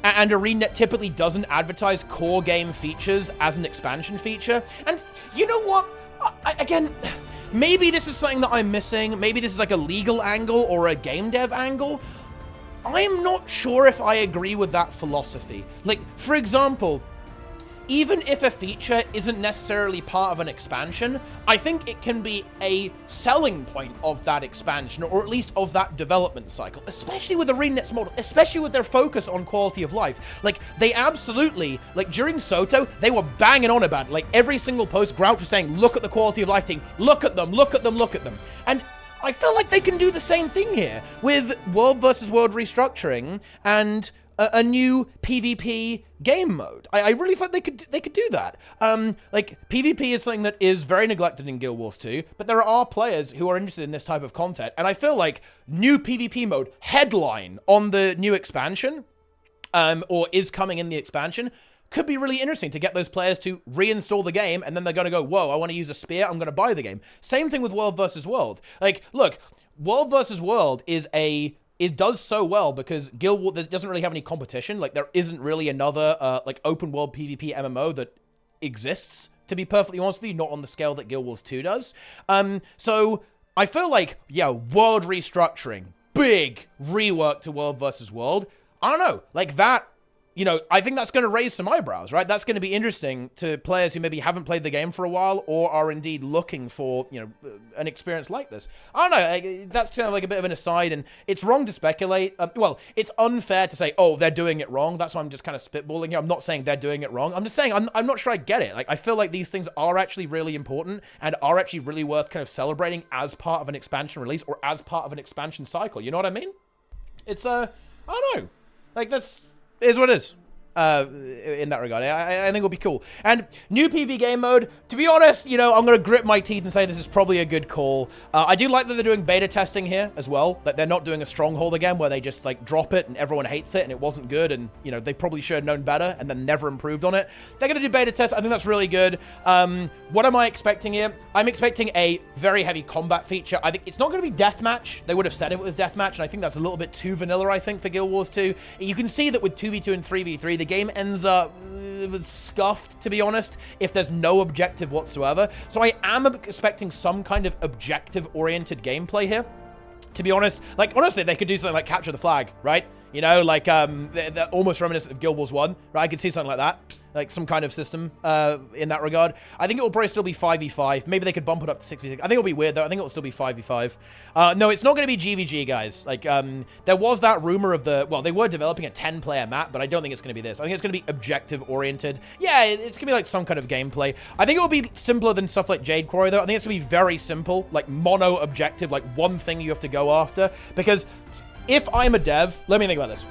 and ArenaNet typically doesn't advertise core game features as an expansion feature. And you know what? Again, maybe this is something that I'm missing. Maybe this is like a legal angle or a game dev angle. I'm not sure if I agree with that philosophy. Like, for example, even if a feature isn't necessarily part of an expansion, I think it can be a selling point of that expansion, or at least of that development cycle, especially with ArenaNet's model, especially with their focus on quality of life. Like, they absolutely, like, during Soto, they were banging on about it. Like, every single post, Grouch was saying, look at the quality of life team, look at them, look at them, look at them. And I feel like they can do the same thing here with World versus World restructuring and a new PvP game mode. I really thought they could do that. Like, PvP is something that is very neglected in Guild Wars 2, but there are players who are interested in this type of content, and I feel like new PvP mode headline on the new expansion, or is coming in the expansion, could be really interesting to get those players to reinstall the game, and then they're going to go, whoa, I want to use a spear, I'm going to buy the game. Same thing with World versus World. Like, look, World versus World it does so well because Guild Wars doesn't really have any competition. Like, there isn't really another, like, open world PvP MMO that exists, to be perfectly honest with you, not on the scale that Guild Wars 2 does. So I feel like, yeah, world restructuring, big rework to World versus World. I don't know, like that, you know, I think that's going to raise some eyebrows, right? That's going to be interesting to players who maybe haven't played the game for a while or are indeed looking for, you know, an experience like this. I don't know. That's kind of like a bit of an aside, and it's wrong to speculate. Well, it's unfair to say, oh, they're doing it wrong. That's why I'm just kind of spitballing here. I'm not saying they're doing it wrong. I'm just saying I'm not sure I get it. Like, I feel like these things are actually really important and are actually really worth kind of celebrating as part of an expansion release or as part of an expansion cycle. You know what I mean? It's, I don't know. Like, that's... is what it is. In that regard, I think it'll be cool. And new PvP game mode, to be honest, you know, I'm going to grit my teeth and say this is probably a good call. I do like that they're doing beta testing here as well, that they're not doing a stronghold again where they just like drop it and everyone hates it and it wasn't good, and you know, they probably should have known better and then never improved on it. They're going to do beta tests. I think that's really good. What am I expecting here? I'm expecting a very heavy combat feature. I think it's not going to be deathmatch. They would have said if it was deathmatch, and I think that's a little bit too vanilla, I think, for Guild Wars 2. You can see that with 2v2 and 3v3, the game ends up scuffed, to be honest, if there's no objective whatsoever. So I am expecting some kind of objective-oriented gameplay here. To be honest, like, honestly, they could do something like capture the flag, right? You know, like, they're almost reminiscent of Guild Wars 1, right? I could see something like that. Like, some kind of system in that regard. I think it will probably still be 5v5. Maybe they could bump it up to 6v6. I think it'll be weird, though. I think it'll still be 5v5. No, it's not going to be GVG, guys. Like, there was that rumor of the... Well, they were developing a 10-player map, but I don't think it's going to be this. I think it's going to be objective-oriented. Yeah, it's going to be, like, some kind of gameplay. I think it will be simpler than stuff like Jade Quarry, though. I think it's going to be very simple. Like, mono-objective. Like, one thing you have to go after. Because if I'm a dev... Let me think about this.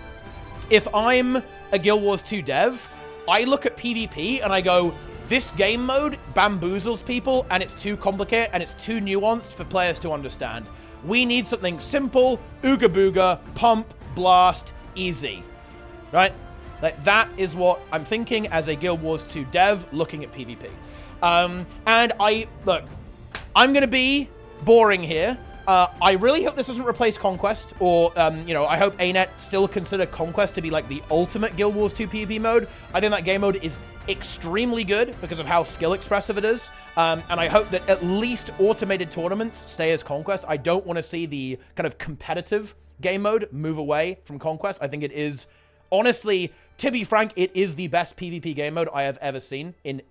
If I'm a Guild Wars 2 dev... I look at PvP and I go, this game mode bamboozles people and it's too complicated and it's too nuanced for players to understand. We need something simple, ooga booga, pump, blast, easy. Right? Like, that is what I'm thinking as a Guild Wars 2 dev looking at PvP. And look, I'm going to be boring here. I really hope this doesn't replace Conquest, or, you know, I hope ArenaNet still consider Conquest to be, like, the ultimate Guild Wars 2 PvP mode. I think that game mode is extremely good because of how skill expressive it is. And I hope that at least automated tournaments stay as Conquest. I don't want to see the kind of competitive game mode move away from Conquest. I think it is, honestly, to be frank, it is the best PvP game mode I have ever seen in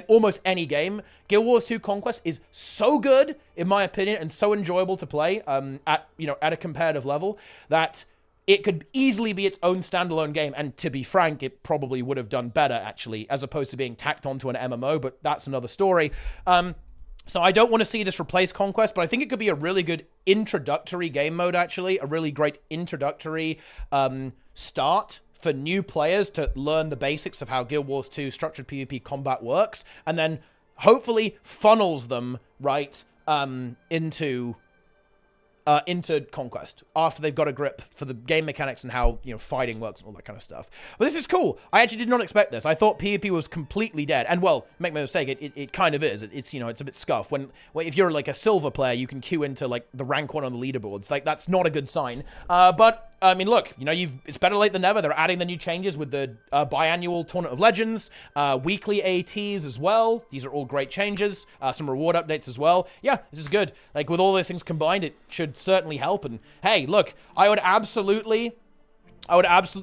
almost any game. Guild Wars 2 Conquest is so good, in my opinion, and so enjoyable to play at a competitive level that it could easily be its own standalone game. And to be frank, it probably would have done better, actually, as opposed to being tacked onto an MMO, but that's another story. So I don't want to see this replace Conquest, but I think it could be a really good introductory game mode, actually. A really great introductory start for new players to learn the basics of how Guild Wars 2 structured PvP combat works, and then hopefully funnels them right into Conquest after they've got a grip for the game mechanics and how, you know, fighting works and all that kind of stuff. But this is cool. I actually did not expect this. I thought PvP was completely dead. And, well, make no mistake, it kind of is. It's, you know, it's a bit scuffed. When if you're like a silver player, you can queue into like the rank 1 on the leaderboards. Like, that's not a good sign. But I mean, look, you know, it's better late than never. They're adding the new changes with the biannual Tournament of Legends, weekly ATs as well. These are all great changes. Some reward updates as well. Yeah, this is good. Like, with all those things combined, it should certainly help. And hey, look, I would absolutely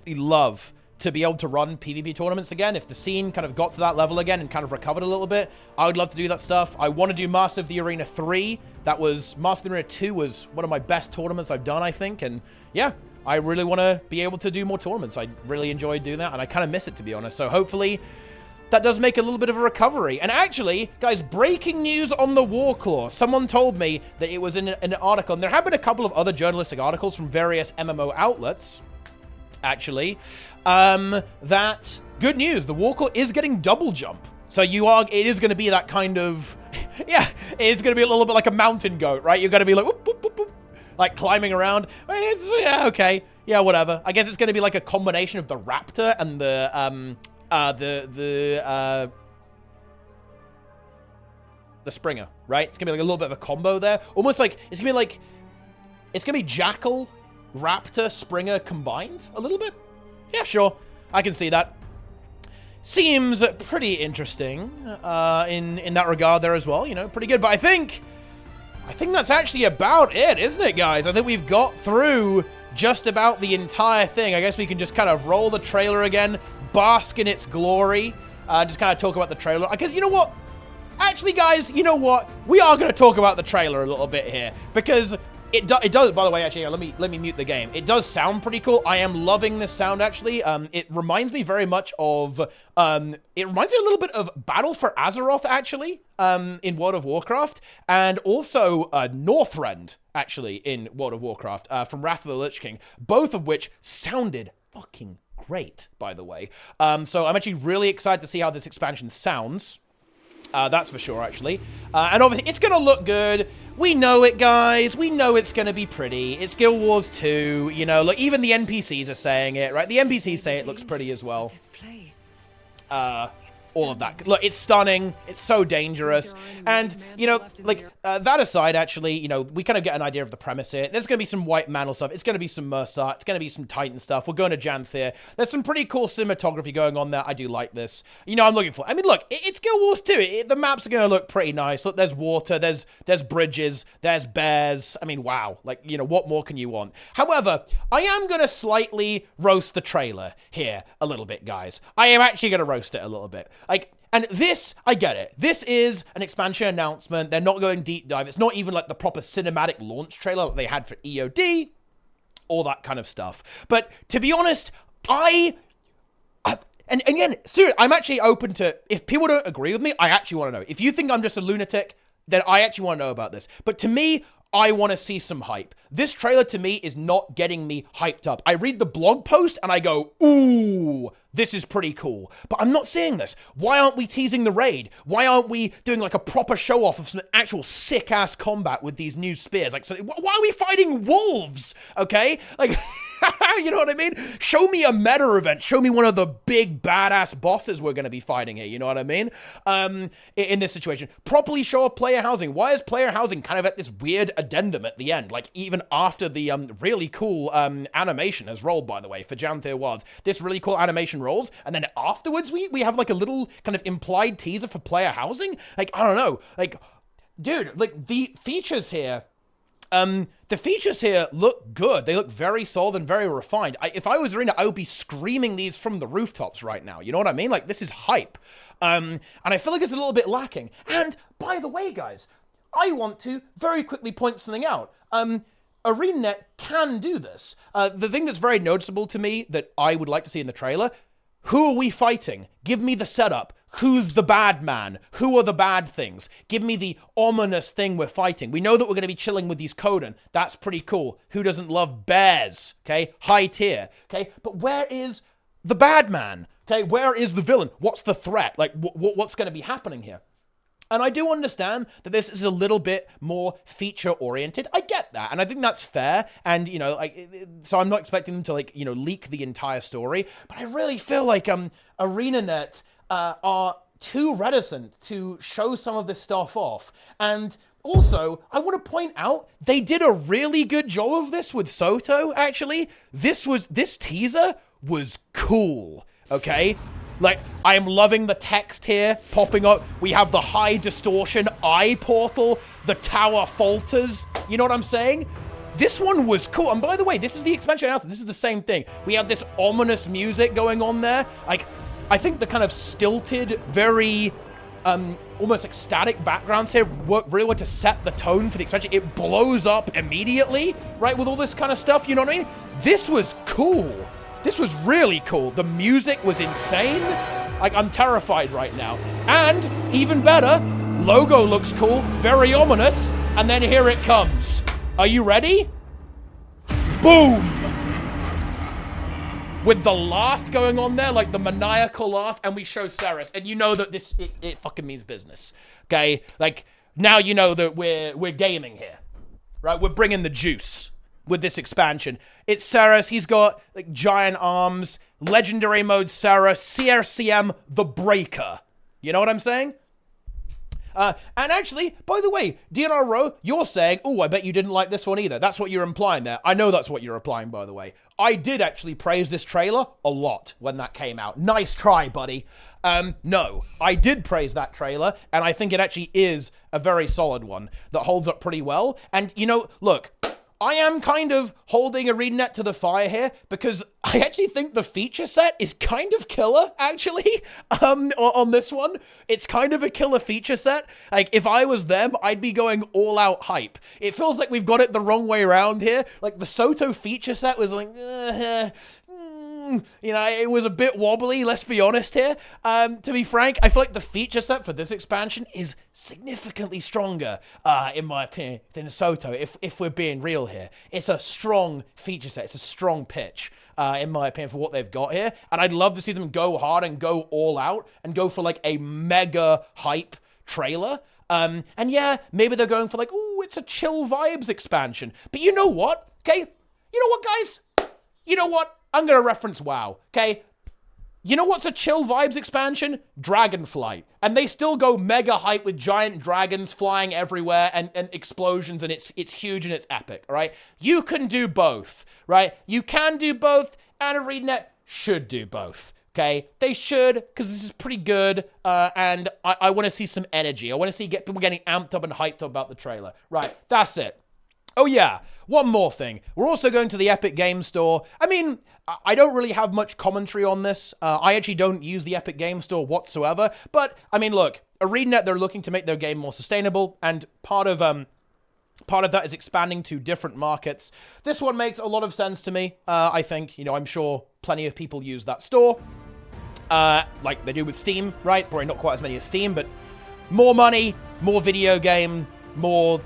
love to be able to run PvP tournaments again. If the scene kind of got to that level again and kind of recovered a little bit, I would love to do that stuff. I want to do Master of the Arena 3. Master of the Arena 2 was one of my best tournaments I've done, I think. And yeah, I really want to be able to do more tournaments. I really enjoyed doing that, and I kind of miss it, to be honest. So hopefully that does make a little bit of a recovery. And actually, guys, breaking news on the Warclaw. Someone told me that it was in an article, and there have been a couple of other journalistic articles from various MMO outlets, actually, that, good news, the Warclaw is getting double jump. So it is going to be that kind of, yeah, it is going to be a little bit like a mountain goat, right? You're going to be like, whoop, whoop, whoop, whoop, like climbing around. I mean, yeah, okay. Yeah, whatever. I guess it's going to be like a combination of the raptor and the Springer, right? It's gonna be like a little bit of a combo there. Almost like, it's gonna be Jackal, Raptor, Springer combined a little bit. Yeah, sure. I can see that. Seems pretty interesting in that regard there as well. You know, pretty good. But I think that's actually about it, isn't it, guys? I think we've got through just about the entire thing. I guess we can just kind of roll the trailer again, bask in its glory, just kind of talk about the trailer. Because you know what? Actually, guys, you know what? We are going to talk about the trailer a little bit here, because it does, by the way, actually, let me mute the game. It does sound pretty cool. I am loving this sound, actually. It reminds me very much of, it reminds me a little bit of Battle for Azeroth, actually, in World of Warcraft, and also Northrend, actually, in World of Warcraft, from Wrath of the Lich King, both of which sounded fucking great, by the way. So I'm actually really excited to see how this expansion sounds. That's for sure, actually. And obviously, it's going to look good. We know it, guys. We know it's going to be pretty. It's Guild Wars 2, you know. Look, even the NPCs are saying it, right? The NPCs say it looks pretty as well. All of that. Look, it's stunning. It's so dangerous. And, you know, like, that aside, actually, you know, we kind of get an idea of the premise here. There's going to be some white mantle stuff. It's going to be some Mercer. It's going to be some Titan stuff. We're going to Janthir. There's some pretty cool cinematography going on there. I do like this. You know, I'm looking for... I mean, look, it's Guild Wars 2. The maps are going to look pretty nice. Look, there's water. There's bridges. There's bears. I mean, wow. Like, you know, what more can you want? However, I am going to slightly roast the trailer here a little bit, guys. I am actually going to roast it a little bit. Like, and this, I get it. This is an expansion announcement. They're not going deep dive. It's not even like the proper cinematic launch trailer that they had for EOD, all that kind of stuff. But to be honest, and again, seriously, I'm actually open to, if people don't agree with me, I actually want to know. If you think I'm just a lunatic, then I actually want to know about this. But to me, I want to see some hype. This trailer to me is not getting me hyped up. I read the blog post and I go, ooh, this is pretty cool. But I'm not seeing this. Why aren't we teasing the raid? Why aren't we doing like a proper show off of some actual sick ass combat with these new spears? Like, so, why are we fighting wolves? Okay? Like, you know what I mean? Show me a meta event. Show me one of the big badass bosses we're going to be fighting here. You know what I mean? In this situation. Properly show off player housing. Why is player housing kind of at this weird addendum at the end? Like, even after the really cool animation has rolled, by the way, for Janthir Wilds. This really cool animation rolls, and then afterwards we have like a little kind of implied teaser for player housing? Like, I don't know. Like, dude, like, the features here... the features here look good. They look very solid and very refined. If I was Arena, I would be screaming these from the rooftops right now. You know what I mean? Like, this is hype. And I feel like it's a little bit lacking. And, by the way, guys, I want to very quickly point something out. ArenaNet can do this. The thing that's very noticeable to me that I would like to see in the trailer, who are we fighting? Give me the setup. Who's the bad man? Who are the bad things? Give me the ominous thing we're fighting. We know that we're going to be chilling with these Coden. That's pretty cool. Who doesn't love bears? Okay, high tier. Okay, but where is the bad man? Okay, where is the villain? What's the threat? Like, what's going to be happening here? And I do understand that this is a little bit more feature-oriented. I get that, and I think that's fair. And, you know, like, so I'm not expecting them to, like, you know, leak the entire story. But I really feel like ArenaNet are too reticent to show some of this stuff off. And also, I want to point out, they did a really good job of this with Soto, actually. This teaser was cool, okay? Like, I am loving the text here popping up. We have the high distortion eye portal. The tower falters. You know what I'm saying? This one was cool. And by the way, this is the expansion announcement. This is the same thing. We have this ominous music going on there. Like, I think the kind of stilted, very almost ecstatic backgrounds here work really well to set the tone for the expansion. It blows up immediately, right, with all this kind of stuff. You know what I mean? This was cool. This was really cool. The music was insane. Like, I'm terrified right now. And, even better, logo looks cool, very ominous, and then here it comes. Are you ready? Boom! With the laugh going on there, like the maniacal laugh, and we show Ceres, and you know that this, it fucking means business, okay? Like, now you know that we're gaming here, right? We're bringing the juice with this expansion. It's Ceres. He's got like giant arms, legendary mode Ceres, CRCM the Breaker. You know what I'm saying? And actually, by the way, DNR Row, you're saying, oh, I bet you didn't like this one either. That's what you're implying there. I know that's what you're implying, by the way. I did actually praise this trailer a lot when that came out. Nice try, buddy. No, I did praise that trailer, and I think it actually is a very solid one that holds up pretty well. And, you know, look, I am kind of holding ArenaNet to the fire here because I actually think the feature set is kind of killer, actually, on this one. It's kind of a killer feature set. Like, if I was them, I'd be going all out hype. It feels like we've got it the wrong way around here. Like, the Soto feature set was like, you know, it was a bit wobbly, let's be honest here. To be frank, I feel like the feature set for this expansion is significantly stronger, in my opinion, than Soto, if we're being real here. It's a strong feature set. It's a strong pitch, in my opinion, for what they've got here. And I'd love to see them go hard and go all out and go for, like, a mega hype trailer. And yeah, maybe they're going for, like, ooh, it's a chill vibes expansion. But you know what? Okay? You know what, guys? You know what? I'm going to reference WoW, okay? You know what's a chill vibes expansion? Dragonflight. And they still go mega hype with giant dragons flying everywhere and explosions, and it's huge and it's epic, all right? You can do both, right? You can do both, and ArenaNet should do both, okay? They should, because this is pretty good, and I want to see some energy. I want to see people getting amped up and hyped up about the trailer. Right, that's it. Oh yeah, one more thing. We're also going to the Epic Games Store. I mean, I don't really have much commentary on this. I actually don't use the Epic Games Store whatsoever. But, I mean, look, ArenaNet, they're looking to make their game more sustainable, and part of that is expanding to different markets. This one makes a lot of sense to me, I think. You know, I'm sure plenty of people use that store, like they do with Steam, right? Probably not quite as many as Steam, but more money, more video game, more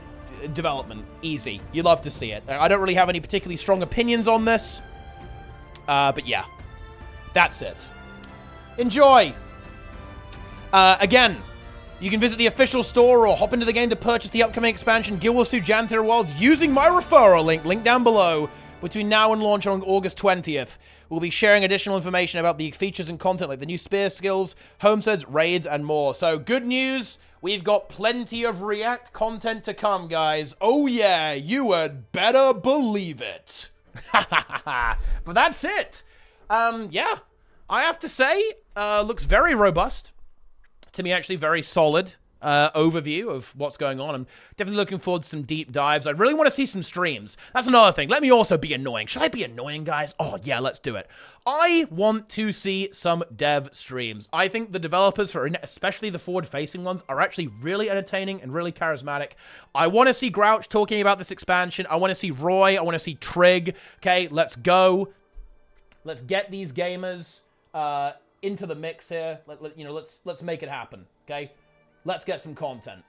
development. Easy. You love to see it. I don't really have any particularly strong opinions on this. But yeah. That's it. Enjoy! Again, you can visit the official store or hop into the game to purchase the upcoming expansion Guild Wars 2 Janthir Worlds using my referral link down below. Between now and launch on August 20th, we'll be sharing additional information about the features and content like the new spear skills, homesteads, raids, and more. So, good news, we've got plenty of React content to come, guys. Oh yeah, you had better believe it. But that's it. Yeah, I have to say, looks very robust. To me, actually very solid overview of what's going on. I'm definitely looking forward to some deep dives. I really want to see some streams. That's another thing. Let me also be annoying. Should I be annoying, guys? Oh, yeah, let's do it. I want to see some dev streams. I think the developers, for especially the forward-facing ones, are actually really entertaining and really charismatic. I want to see Grouch talking about this expansion. I want to see Roy. I want to see Trig. Okay, let's go. Let's get these gamers into the mix here. Let's make it happen. Okay, let's get some content.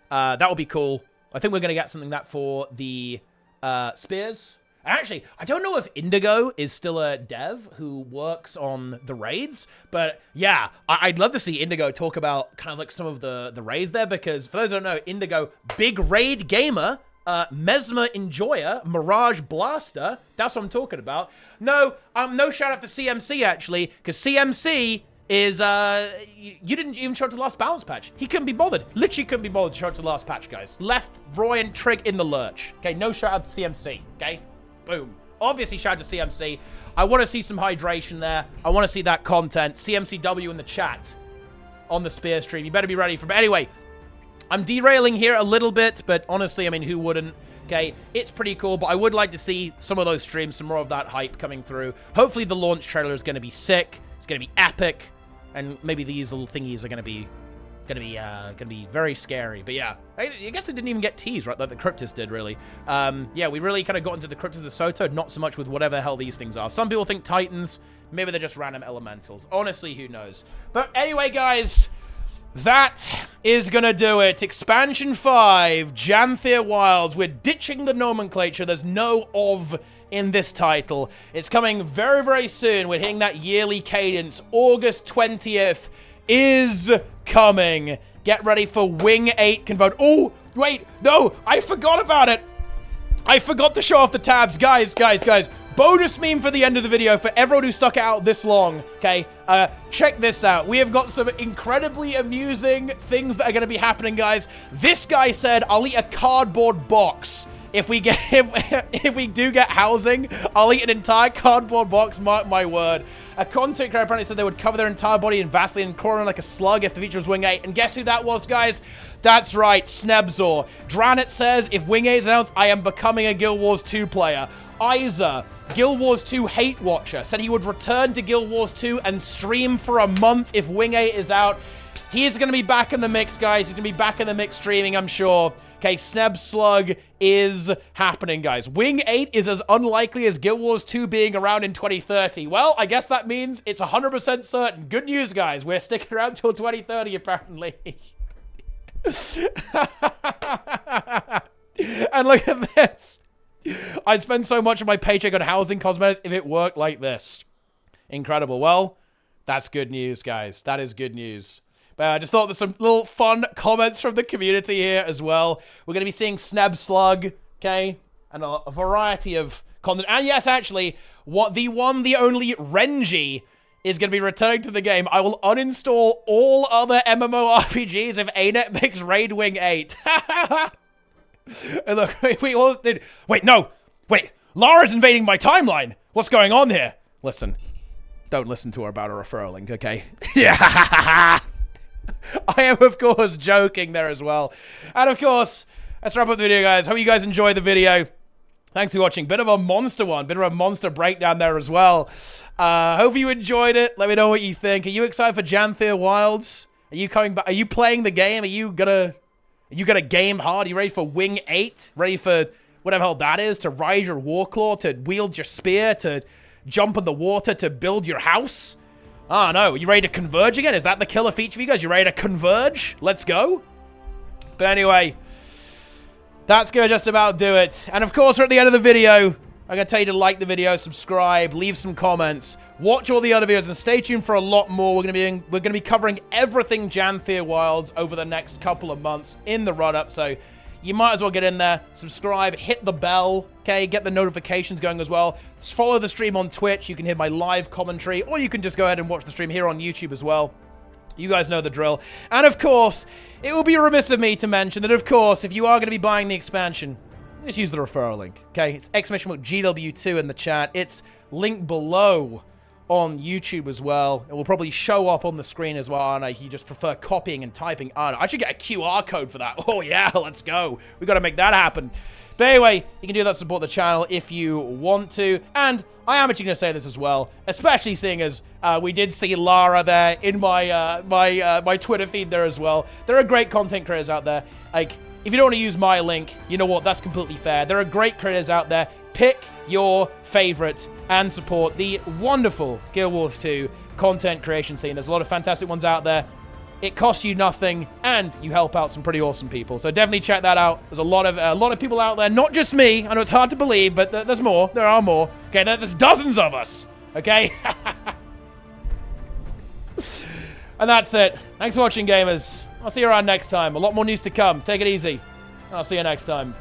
That would be cool. I think we're gonna get something that for the spears. Actually, I don't know if Indigo is still a dev who works on the raids, but yeah, I'd love to see Indigo talk about kind of like some of the raids there, because for those who don't know, Indigo, big raid gamer. Mesmer Enjoyer, Mirage Blaster, that's what I'm talking about. No, no shout out to CMC, actually, because CMC is, you didn't even show up to the last balance patch. He couldn't be bothered. Literally couldn't be bothered to show up to the last patch, guys. Left Roy and Trig in the lurch. Okay, no shout out to CMC, okay? Boom. Obviously, shout out to CMC. I want to see some hydration there. I want to see that content. CMCW in the chat on the spear stream. You better be ready for it. But anyway, I'm derailing here a little bit, but honestly, I mean, who wouldn't? Okay, it's pretty cool, but I would like to see some of those streams, some more of that hype coming through. Hopefully the launch trailer is going to be sick. It's going to be epic, and maybe these little thingies are going to be very scary. But yeah, I guess they didn't even get teased, right? Like the Cryptis did, really. Yeah, we really kind of got into the Cryptis of Soto, not so much with whatever the hell these things are. Some people think Titans. Maybe they're just random elementals. Honestly, who knows? But anyway, guys, that is gonna do it. Expansion 5, Janthir Wilds. We're ditching the nomenclature. There's no of in this title. It's coming very, very soon. We're hitting that yearly cadence. August 20th is coming. Get ready for Wing 8 convert. Oh, wait, no, I forgot about it. I forgot to show off the tabs. Guys. Bonus meme for the end of the video for everyone who stuck it out this long, okay? Check this out. We have got some incredibly amusing things that are going to be happening, guys. This guy said, I'll eat a cardboard box. If we get if we do get housing, I'll eat an entire cardboard box, mark my word. A content creator apparently said they would cover their entire body in Vaseline and crawl around like a slug if the feature was Wing 8. And guess who that was, guys? That's right, Snebzor. Dranet says, if Wing 8 is announced, I am becoming a Guild Wars 2 player. Isa, Guild Wars 2 hate watcher, said he would return to Guild Wars 2 and stream for a month if Wing 8 is out. He's going to be back in the mix, guys. He's going to be back in the mix streaming, I'm sure. Okay, Sneb Slug is happening, guys. Wing 8 is as unlikely as Guild Wars 2 being around in 2030. Well, I guess that means it's 100% certain. Good news, guys. We're sticking around till 2030, apparently. And look at this. I'd spend so much of my paycheck on housing cosmetics if it worked like this. Incredible. Well, that's good news, guys. That is good news. But I just thought there's some little fun comments from the community here as well. We're going to be seeing Sneb Slug, okay? And a variety of content. And yes, actually, the only Renji is going to be returning to the game. I will uninstall all other MMORPGs if ArenaNet makes Raid Wing 8. And look, we all did. Wait, no. Wait, Lara's invading my timeline. What's going on here? Listen. Don't listen to her about a referral link, okay? Yeah. I am, of course, joking there as well. And, of course, let's wrap up the video, guys. Hope you guys enjoyed the video. Thanks for watching. Bit of a monster one. Bit of a monster breakdown there as well. Hope you enjoyed it. Let me know what you think. Are you excited for Janthir Wilds? Are you coming back? Are you playing the game? Are you gonna game hard? Are you ready for Wing 8? Ready for whatever hell that is? To ride your Warclaw? To wield your spear? To jump in the water? To build your house? Oh, no. Are you ready to converge again? Is that the killer feature for you guys? You ready to converge? Let's go. But anyway, that's going to just about do it. And of course, we're at the end of the video. I'm going to tell you to like the video, subscribe, leave some comments, watch all the other videos, and stay tuned for a lot more. We're going to be covering everything Janthir Wilds over the next couple of months in the run-up. So you might as well get in there, subscribe, hit the bell, okay? Get the notifications going as well. Follow the stream on Twitch. You can hear my live commentary, or you can just go ahead and watch the stream here on YouTube as well. You guys know the drill. And of course, it will be remiss of me to mention that, of course, if you are going to be buying the expansion, just use the referral link, okay? It's !GW2 in the chat. It's linked below on YouTube as well. It will probably show up on the screen as well. And you just prefer copying and typing. I should get a QR code for that. Oh, yeah, let's go. We got to make that happen. But anyway, you can do that to support the channel if you want to. And I am actually going to say this as well, especially seeing as we did see Lara there in my my Twitter feed there as well. There are great content creators out there. Like, if you don't want to use my link, you know what? That's completely fair. There are great creators out there. Pick your favorite and support the wonderful Guild Wars 2 content creation scene. There's a lot of fantastic ones out there. It costs you nothing, and you help out some pretty awesome people. So definitely check that out. There's a lot of people out there, not just me. I know it's hard to believe, but there's more. There are more. Okay, there's dozens of us. Okay? And that's it. Thanks for watching, gamers. I'll see you around next time. A lot more news to come. Take it easy. I'll see you next time.